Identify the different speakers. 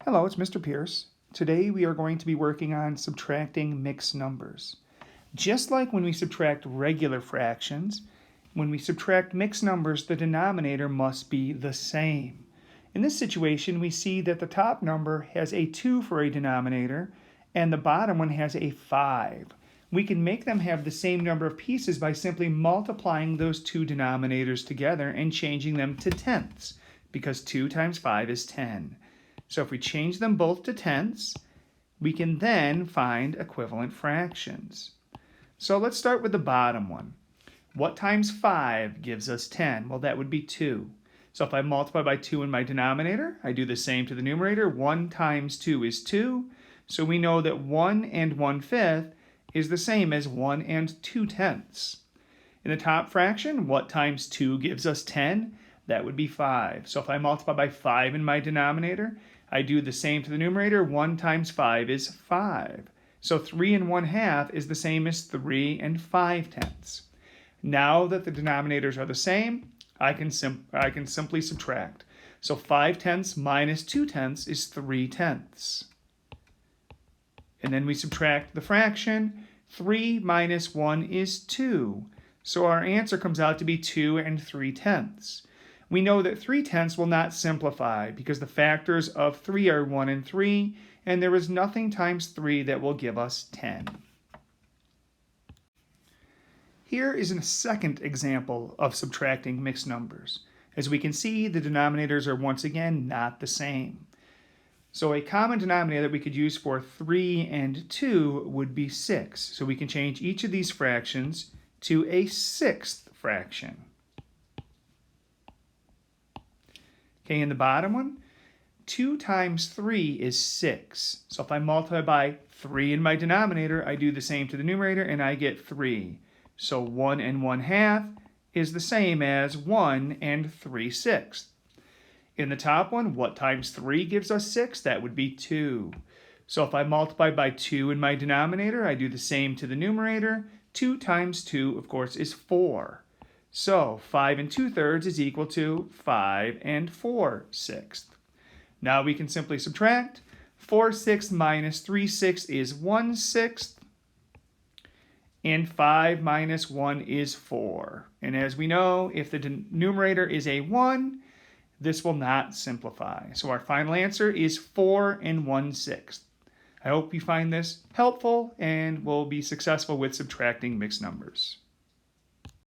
Speaker 1: Hello, it's Mr. Pierce. Today we are going to be working on subtracting mixed numbers. Just like when we subtract regular fractions, when we subtract mixed numbers, the denominator must be the same. In this situation, we see that the top number has a 2 for a denominator, and the bottom one has a 5. We can make them have the same number of pieces by simply multiplying those two denominators together and changing them to tenths, because 2 times 5 is 10. So if we change them both to tenths, we can then find equivalent fractions. So let's start with the bottom one. What times 5 gives us 10? Well, that would be 2. So if I multiply by 2 in my denominator, I do the same to the numerator. 1 times 2 is 2. So we know that 1 and 1/5 is the same as 1 and 2/10. In the top fraction, what times 2 gives us 10? That would be 5. So if I multiply by 5 in my denominator, I do the same to the numerator. 1 times 5 is 5. So 3 and 1/2 is the same as 3 and 5/10. Now that the denominators are the same, I can simply subtract. So 5/10 minus 2/10 is 3/10. And then we subtract the fraction. 3 minus 1 is 2. So our answer comes out to be 2 and 3/10. We know that 3/10 will not simplify because the factors of 3 are 1 and 3, and there is nothing times 3 that will give us 10. Here is a second example of subtracting mixed numbers. As we can see, the denominators are once again not the same. So a common denominator that we could use for 3 and 2 would be 6. So we can change each of these fractions to a sixth fraction. Okay, in the bottom one, 2 times 3 is 6. So if I multiply by 3 in my denominator, I do the same to the numerator and I get 3. So 1 and 1/2 is the same as 1 and 3/6. In the top one, what times 3 gives us 6? That would be 2. So if I multiply by 2 in my denominator, I do the same to the numerator. 2 times 2, of course, is 4. So 5 and 2/3 is equal to 5 and 4/6. Now we can simply subtract. 4/6 minus 3/6 is 1/6. And 5 minus 1 is 4. And as we know, if the numerator is a 1, this will not simplify. So our final answer is 4 and 1/6. I hope you find this helpful and will be successful with subtracting mixed numbers.